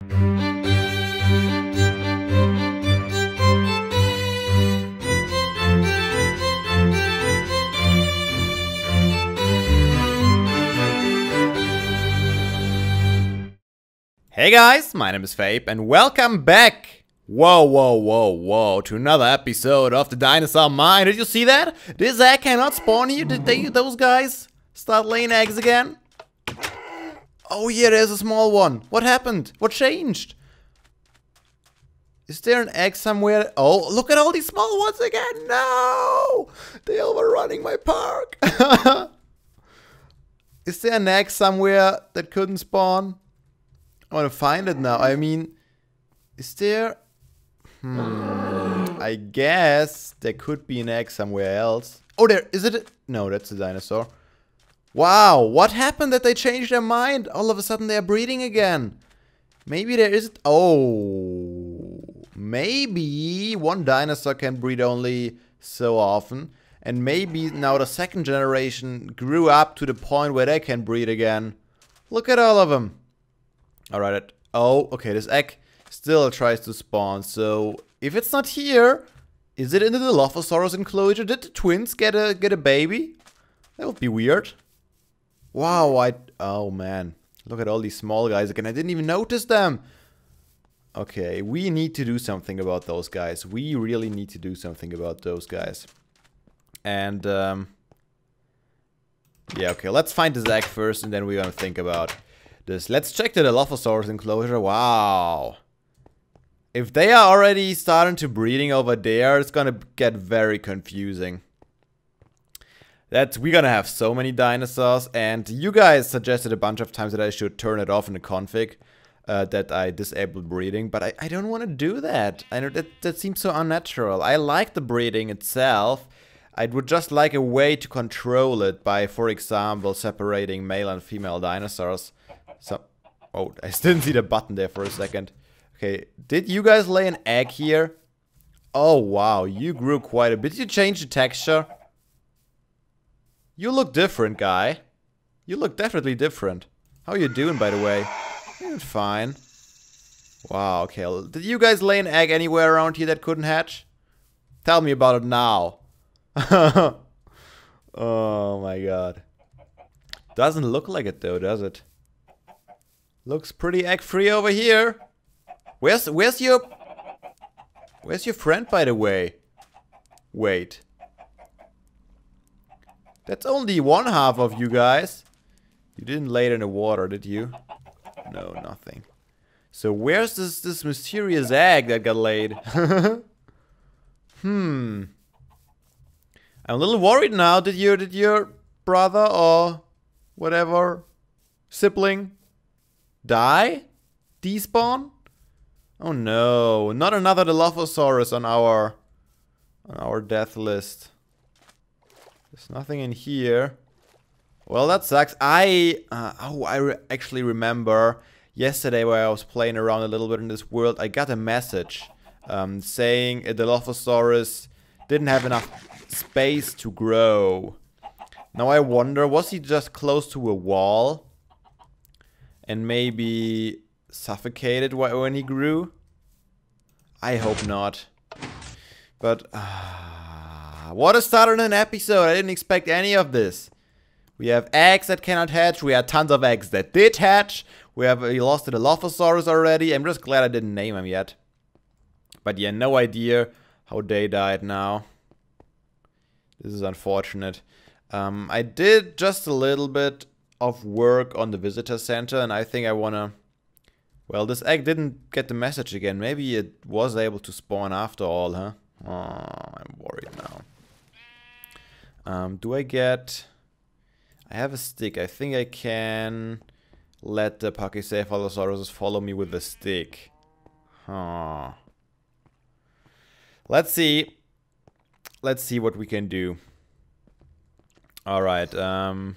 Hey guys, my name is Fabe and welcome back! Whoa, to another episode of the Dinosaur Mine. Did you see that? This egg cannot spawn here. Did those guys start laying eggs again? Oh yeah, there's a small one. What happened? What changed? Is there an egg somewhere? Oh, look at all these small ones again. No! They're overrunning my park. Is there an egg somewhere that couldn't spawn? I want to find it now. I mean, is there... I guess there could be an egg somewhere else. Oh, there... Is it... No, that's a dinosaur. Wow, what happened that they changed their mind? All of a sudden they're breeding again. Maybe there is... Oh... Maybe one dinosaur can breed only so often. And maybe now the second generation grew up to the point where they can breed again. Look at all of them. Alright, oh, okay, this egg still tries to spawn, so if it's not here, is it in the Dilophosaurus enclosure? Did the twins get a baby? That would be weird. Wow, oh man, look at all these small guys again, I didn't even notice them. Okay, we need to do something about those guys. We really need to do something about those guys. And, yeah, okay, let's find this egg first and then we're gonna think about this. Let's check the Dilophosaurus enclosure. Wow. If they are already starting to breeding over there, it's gonna get very confusing. We're gonna have so many dinosaurs, and you guys suggested a bunch of times that I should turn it off in the config, that I disabled breeding, but I don't want to do that. I know that seems so unnatural. I like the breeding itself. I would just like a way to control it by, for example, separating male and female dinosaurs. So, oh, I didn't see the button there for a second. Okay, did you guys lay an egg here? Oh, wow, you grew quite a bit. Did you change the texture? You look different, guy. You look definitely different. How are you doing, by the way? You're fine. Wow, okay. Did you guys lay an egg anywhere around here that couldn't hatch? Tell me about it now. Oh, my God. Doesn't look like it, though, does it? Looks pretty egg-free over here. Where's your friend, by the way? Wait. That's only one half of you guys. You didn't lay it in the water, did you? No, nothing. So where's this mysterious egg that got laid? I'm a little worried now. Did your brother or whatever sibling die? Despawn? Oh no, not another Dilophosaurus on our death list. There's nothing in here. Well, that sucks. I actually remember yesterday where I was playing around a little bit in this world, I got a message saying a Dilophosaurus didn't have enough space to grow. Now I wonder, was he just close to a wall and maybe suffocated when he grew? I hope not. But, what a start on an episode. I didn't expect any of this. We have eggs that cannot hatch. We had tons of eggs that did hatch. We lost the Dilophosaurus already. I'm just glad I didn't name him yet. But yeah, no idea how they died now. This is unfortunate. I did just a little bit of work on the visitor center, and I think I wanna... Well, this egg didn't get the message again. Maybe it was able to spawn after all, huh? Oh, I'm worried now. Do I get... I have a stick. I think I can let the Pachycephalosaurus follow me with the stick. Huh. Let's see. Let's see what we can do. Alright, I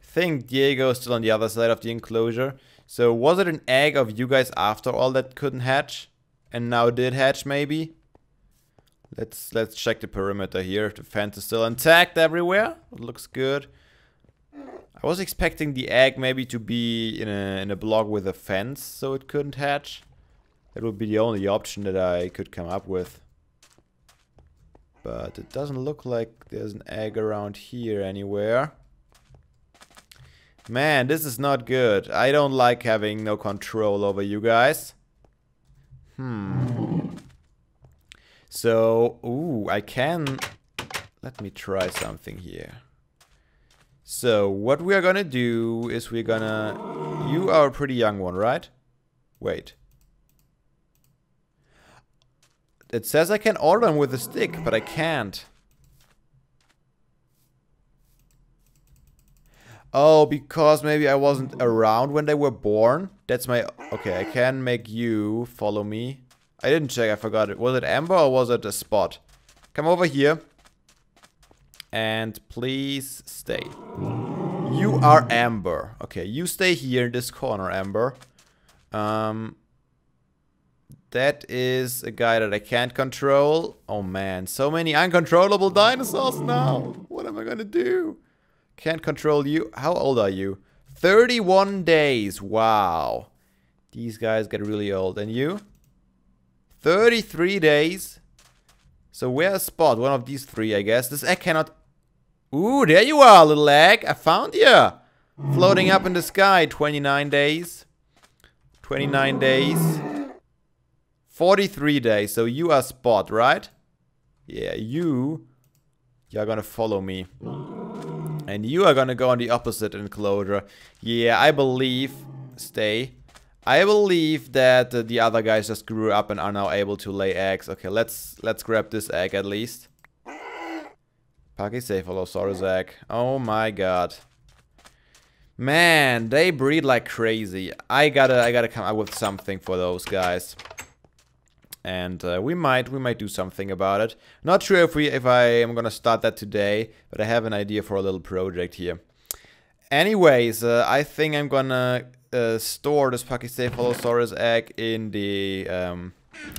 think Diego is still on the other side of the enclosure. So was it an egg of you guys after all that couldn't hatch? And now did hatch maybe? Let's check the perimeter here. The fence is still intact everywhere. It looks good. I was expecting the egg maybe to be in a block with a fence so it couldn't hatch. That would be the only option that I could come up with. But it doesn't look like there's an egg around here anywhere. Man, this is not good. I don't like having no control over you guys. So, ooh, I can... Let me try something here. So, what we are gonna do is we're gonna... You are a pretty young one, right? Wait. It says I can order them with a stick, but I can't. Oh, because maybe I wasn't around when they were born? That's my... Okay, I can make you follow me. I didn't check, I forgot it. Was it Amber or was it a Spot? Come over here. And please stay. You are Amber. Okay, you stay here in this corner, Amber. That is a guy that I can't control. Oh man, so many uncontrollable dinosaurs now. What am I gonna do? Can't control you. How old are you? 31 days. Wow. These guys get really old. And you? 33 days. So where's Spot? One of these three, I guess. This egg cannot... Ooh, there you are, little egg. I found you. Floating up in the sky. 29 days. 29 days. 43 days. So you are Spot, right? Yeah, you're gonna follow me. And you are gonna go on the opposite enclosure. Yeah, I believe... Stay. I believe that the other guys just grew up and are now able to lay eggs. Okay, let's grab this egg at least. Pachycephalosaurus egg. Oh my god. Man, they breed like crazy. I gotta come up with something for those guys. And we might do something about it. Not sure if I am gonna start that today, but I have an idea for a little project here. Anyways, I think I'm gonna store this Pachycephalosaurus egg in the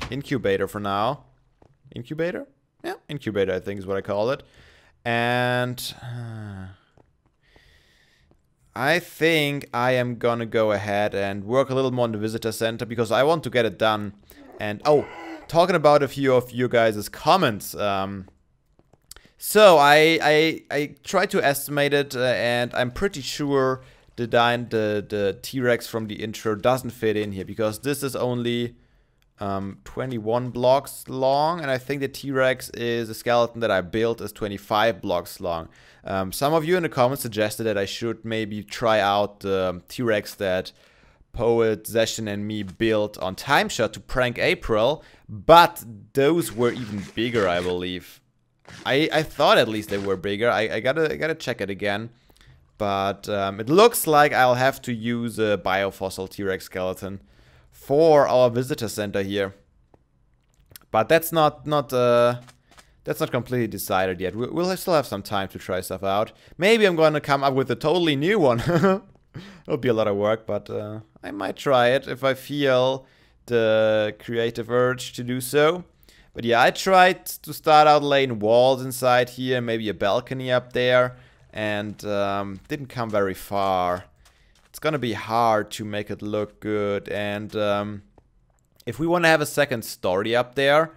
incubator for now. Incubator? Yeah, incubator I think is what I call it. And I think I am gonna go ahead and work a little more on the visitor center because I want to get it done. And oh, talking about a few of you guys' comments. So I tried to estimate it, and I'm pretty sure the T-Rex from the intro doesn't fit in here because this is only 21 blocks long, and I think the T-Rex is a skeleton that I built is 25 blocks long. Some of you in the comments suggested that I should maybe try out the T-Rex that Poet, Zeshin and me built on Timeshot to prank April, but those were even bigger, I believe. I thought at least they were bigger. I gotta check it again. But it looks like I'll have to use a biofossil T-Rex skeleton for our visitor center here. But that's not completely decided yet. We'll still have some time to try stuff out. Maybe I'm gonna come up with a totally new one. It'll be a lot of work, but I might try it if I feel the creative urge to do so. But yeah, I tried to start out laying walls inside here, maybe a balcony up there, and didn't come very far. It's gonna be hard to make it look good, and if we want to have a second story up there,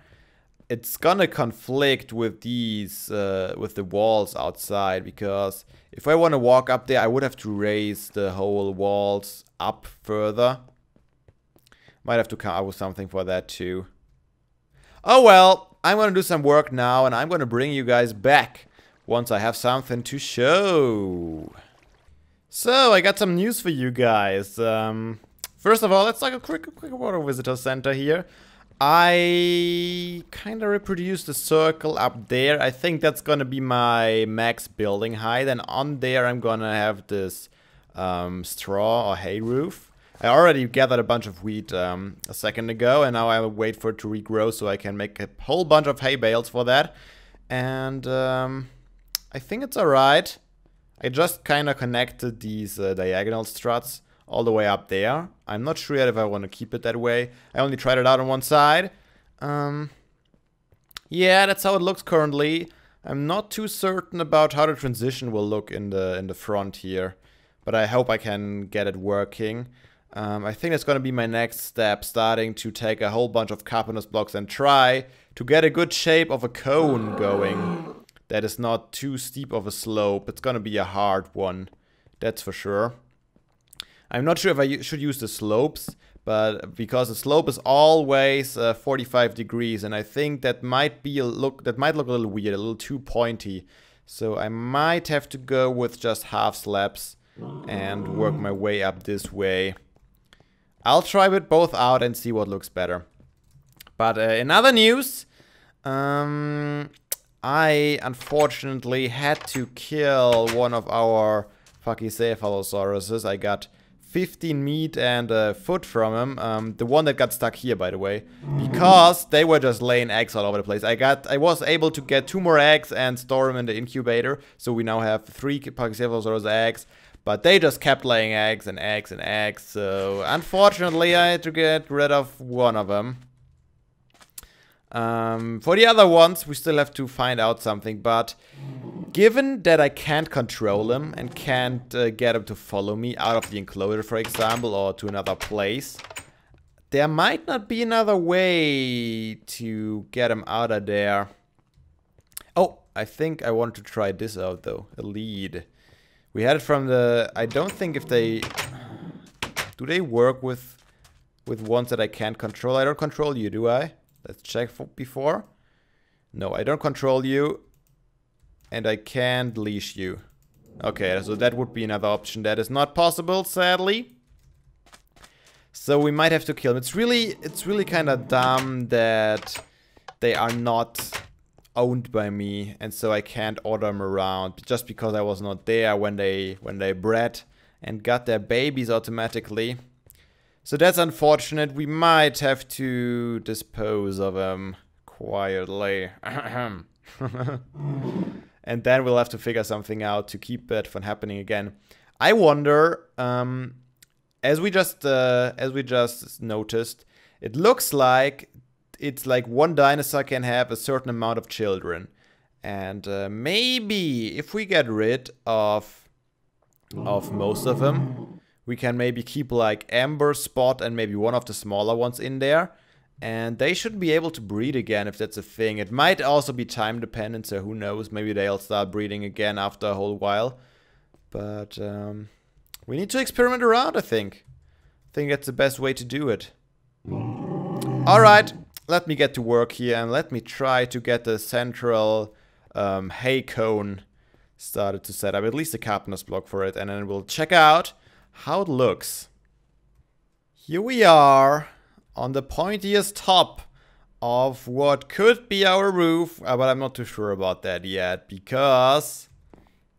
it's gonna conflict with these, with the walls outside, because if I want to walk up there, I would have to raise the whole walls up further. Might have to come up with something for that too. Oh well, I'm gonna do some work now, and I'm gonna bring you guys back once I have something to show. So, I got some news for you guys. First of all, let's take a quick water visitor center here. I kind of reproduced the circle up there. I think that's gonna be my max building height, and on there I'm gonna have this straw or hay roof. I already gathered a bunch of wheat a second ago, and now I will wait for it to regrow so I can make a whole bunch of hay bales for that. And I think it's alright. I just kind of connected these diagonal struts all the way up there. I'm not sure yet if I want to keep it that way. I only tried it out on one side. Yeah, that's how it looks currently. I'm not too certain about how the transition will look in the front here, but I hope I can get it working. I think that's going to be my next step, starting to take a whole bunch of carpenter's blocks and try to get a good shape of a cone going. That is not too steep of a slope. It's going to be a hard one, that's for sure. I'm not sure if I should use the slopes, but because the slope is always 45 degrees, and I think that might look a little weird, a little too pointy. So I might have to go with just half slabs and work my way up this way. I'll try it both out and see what looks better. But in other news, I unfortunately had to kill one of our Pachycephalosauruses. I got 15 meat and a foot from him. The one that got stuck here, by the way, because they were just laying eggs all over the place. I was able to get 2 more eggs and store them in the incubator, so we now have 3 Pachycephalosaurus eggs. But they just kept laying eggs and eggs and eggs, so unfortunately I had to get rid of one of them. For the other ones, we still have to find out something, but given that I can't control them and can't get them to follow me out of the enclosure, for example, or to another place, there might not be another way to get them out of there. Oh, I think I want to try this out though, a lead. We had it from the... I don't think if they... Do they work with ones that I can't control? I don't control you, do I? Let's check before. No, I don't control you. And I can't leash you. Okay, so that would be another option. That is not possible, sadly. So we might have to kill them. It's really kind of dumb that they are not owned by me, and so I can't order them around just because I was not there when they bred and got their babies automatically. So that's unfortunate. We might have to dispose of them quietly. And then we'll have to figure something out to keep that from happening again. I wonder, as we just noticed, it looks like it's like one dinosaur can have a certain amount of children. And maybe if we get rid of most of them, we can maybe keep like Amber, Spot, and maybe one of the smaller ones in there. And they should be able to breed again if that's a thing. It might also be time dependent, so who knows. Maybe they'll start breeding again after a whole while. But we need to experiment around, I think. I think that's the best way to do it. Alright, let me get to work here and let me try to get the central hay cone started to set up. At least a carpenter's block for it. And then we'll check out how it looks. Here we are on the pointiest top of what could be our roof, but I'm not too sure about that yet because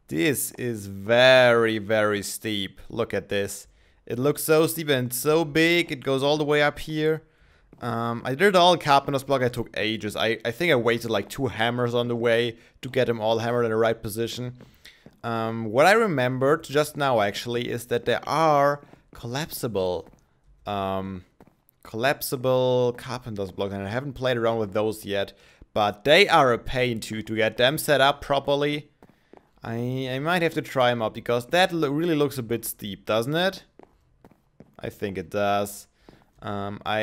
this is very, very steep. Look at this. It looks so steep and so big. It goes all the way up here. I did all carpenter's block. I took ages. I think I waited like 2 hammers on the way to get them all hammered in the right position. What I remembered just now actually is that there are collapsible carpenter's blocks, and I haven't played around with those yet, but they are a pain to get them set up properly. I might have to try them out because that really looks a bit steep, doesn't it? I think it does. For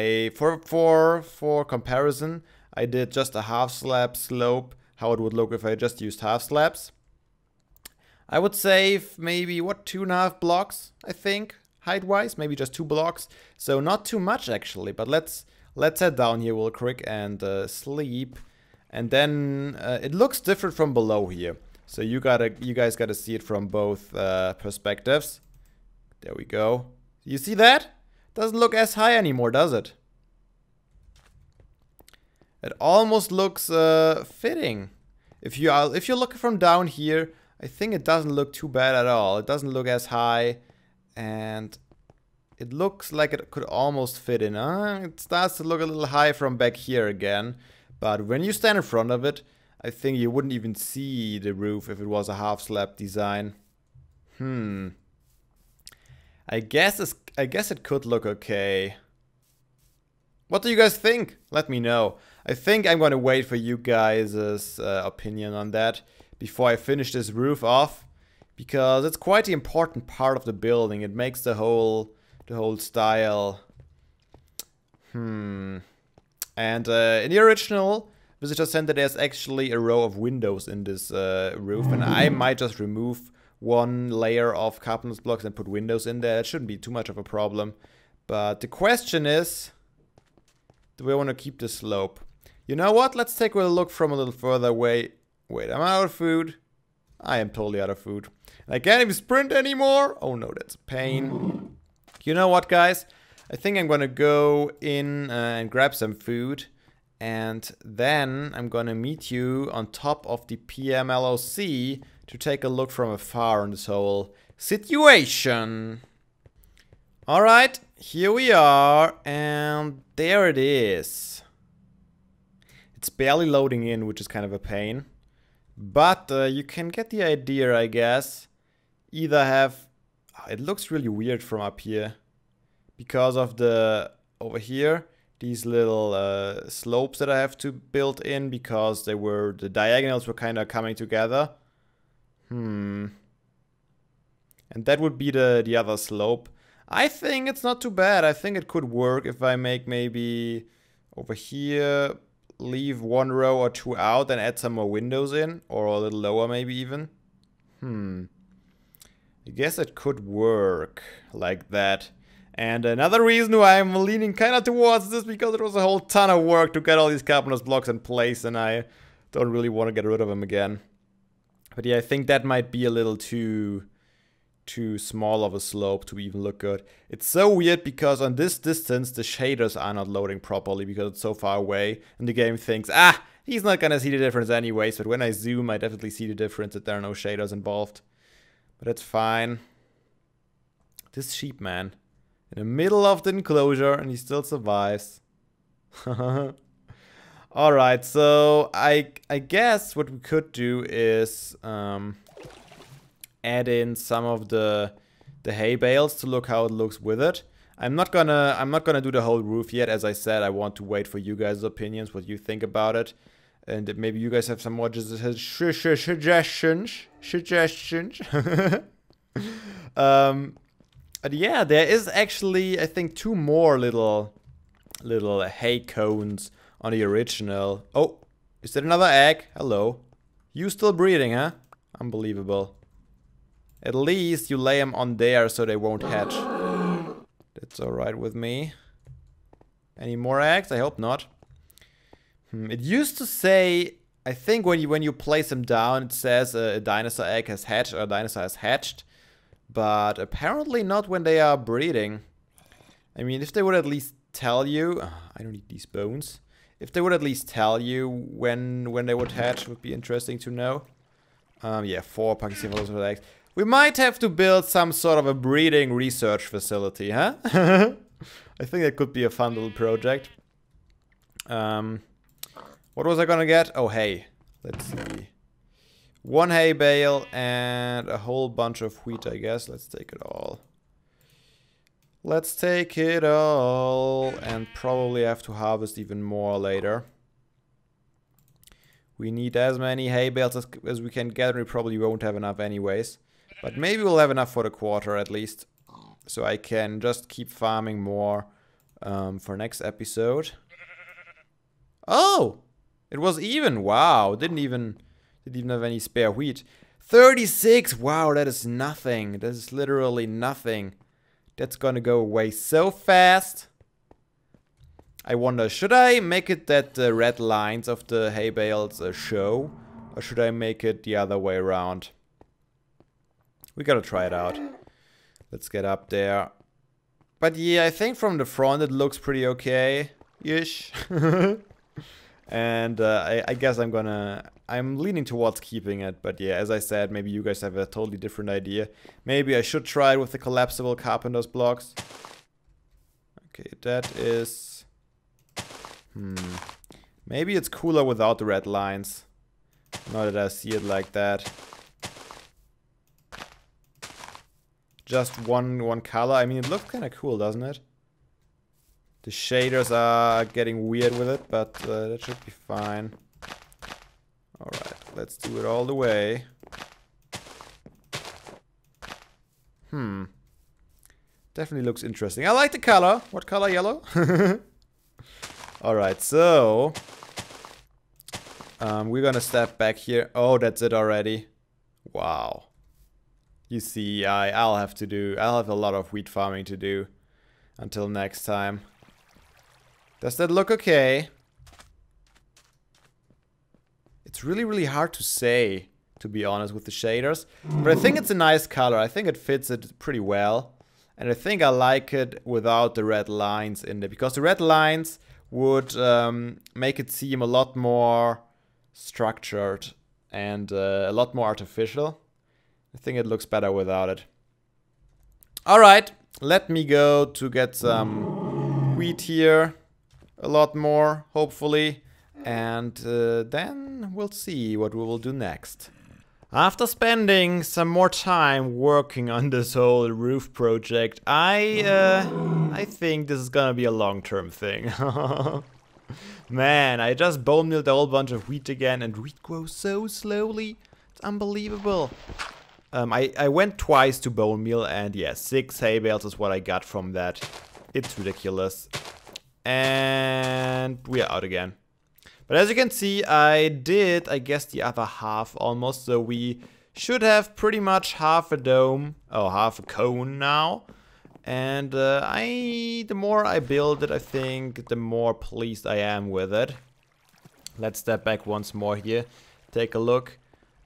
comparison, I did just a half slab slope, how it would look if I just used half slabs. I would save maybe, what, 2.5 blocks, I think, height-wise, maybe just 2 blocks. So not too much actually, but let's head down here real quick and sleep. And then it looks different from below here. So you guys gotta see it from both perspectives. There we go. You see that? Doesn't look as high anymore, does it? It almost looks fitting. If you look from down here, I think it doesn't look too bad at all. It doesn't look as high, and it looks like it could almost fit in. It starts to look a little high from back here again, but when you stand in front of it, I think you wouldn't even see the roof if it was a half slab design. I guess it could look okay. What do you guys think? Let me know. I think I'm gonna wait for you guys' opinion on that before I finish this roof off, because it's quite the important part of the building. It makes the whole style. And in the original visitor center, there's actually a row of windows in this roof, and I might just remove one layer of carpenter's blocks and put windows in there. It shouldn't be too much of a problem. But the question is, do we want to keep the slope? You know what? Let's take a look from a little further away. Wait, I'm out of food. I am totally out of food. I can't even sprint anymore. Oh no, that's a pain. You know what, guys? I think I'm gonna go in and grab some food. And then I'm gonna meet you on top of the PMLOC to take a look from afar on this whole situation. Alright, here we are, and there it is. It's barely loading in, which is kind of a pain. But you can get the idea, I guess. Either have... it looks really weird from up here. Because of the... over here, these little slopes that I have to build in, because they were... the diagonals were kind of coming together. And that would be the other slope. I think it's not too bad. I think it could work if I make maybe over here, leave one row or two out and add some more windows in, or a little lower maybe even. I guess it could work like that. And another reason why I'm leaning kind of towards this, because it was a whole ton of work to get all these carpenter's blocks in place, and I don't really want to get rid of them again. But yeah, I think that might be a little too small of a slope to even look good. It's so weird because on this distance the shaders are not loading properly because it's so far away, and the game thinks, ah, he's not gonna see the difference anyways. But when I zoom, I definitely see the difference that there are no shaders involved. But it's fine. This sheep man in the middle of the enclosure, and he still survives. Alright, so I guess what we could do is add in some of the hay bales to look how it looks with it. I'm not gonna do the whole roof yet. As I said, I want to wait for you guys' opinions, what you think about it, and maybe you guys have some more suggestions. But yeah, there is actually, I think, 2 more little hay cones on the original. Oh, is that another egg? Hello. You still breeding, huh? Unbelievable. At least you lay them on there so they won't hatch. That's alright with me. Any more eggs? I hope not. It used to say, I think when you place them down, it says a dinosaur egg has hatched or a dinosaur has hatched. But apparently not when they are breeding. I mean, if they would at least tell you... I don't need these bones. If they would at least tell you when they would hatch, would be interesting to know. Yeah, 4 Pakistani eggs. We might have to build some sort of a breeding research facility, huh? I think that could be a fun little project. What was I gonna get? Oh, hay. Let's see. 1 hay bale and a whole bunch of wheat, I guess. Let's take it all. Let's take it all. And probably have to harvest even more later. We need as many hay bales as we can get, and we probably won't have enough anyways. But maybe we'll have enough for the quarter at least. So I can just keep farming more for next episode. Oh! It was even! Wow, didn't even have any spare wheat. 36! Wow, that is nothing. That is literally nothing. That's gonna go away so fast. I wonder, should I make it that the red lines of the hay bales show? Or should I make it the other way around? We gotta try it out. Let's get up there. But yeah, I think from the front it looks pretty okay-ish. And I guess I'm leaning towards keeping it. But yeah, as I said, maybe you guys have a totally different idea. Maybe I should try it with the collapsible carpenter's blocks. Okay, that is... Maybe it's cooler without the red lines. Now that I see it like that. Just one color. I mean, it looks kind of cool, doesn't it? The shaders are getting weird with it, but that should be fine. Alright, let's do it all the way. Definitely looks interesting. I like the color. What color? Yellow? Alright, so... we're gonna step back here. Oh, that's it already. Wow. You see, I'll have a lot of wheat farming to do until next time. Does that look okay? It's really, really hard to say, to be honest, with the shaders. But I think it's a nice color. I think it fits it pretty well. And I think I like it without the red lines in there. Because the red lines would make it seem a lot more structured and a lot more artificial. I think it looks better without it. Alright, let me go to get some wheat here. A lot more, hopefully. And then we'll see what we will do next. After spending some more time working on this whole roof project, I think this is gonna be a long-term thing. Man, I just bone milled a whole bunch of wheat again, and wheat grows so slowly. It's unbelievable. I went twice to bone meal, and yeah, 6 hay bales is what I got from that. It's ridiculous. And we are out again. But as you can see, I did, I guess, the other half almost. So we should have pretty much half a dome, oh, half a cone now. And the more I build it, I think, the more pleased I am with it. Let's step back once more here. Take a look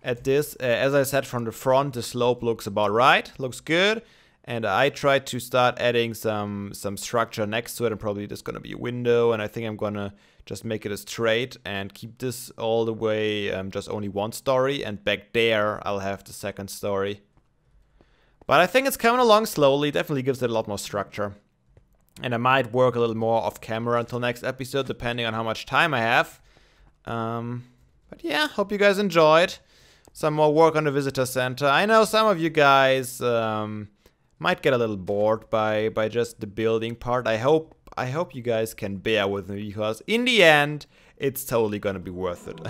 at this. As I said, from the front, the slope looks about right. Looks good. And I tried to start adding some structure next to it, and probably there's gonna be a window, and I think I'm gonna just make it a straight and keep this all the way just only one story, and back there I'll have the second story. But I think it's coming along slowly, definitely gives it a lot more structure. And I might work a little more off camera until next episode, depending on how much time I have. But yeah, hope you guys enjoyed. Some more work on the visitor center. I know some of you guys might get a little bored by just the building part. I hope you guys can bear with me, because in the end, it's totally gonna be worth it.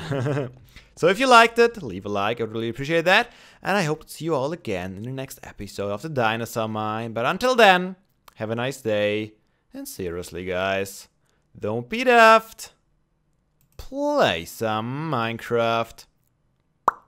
So if you liked it, leave a like, I'd really appreciate that. And I hope to see you all again in the next episode of the Dinosaur Mine. But until then, have a nice day. And seriously, guys, don't be daft. Play some Minecraft.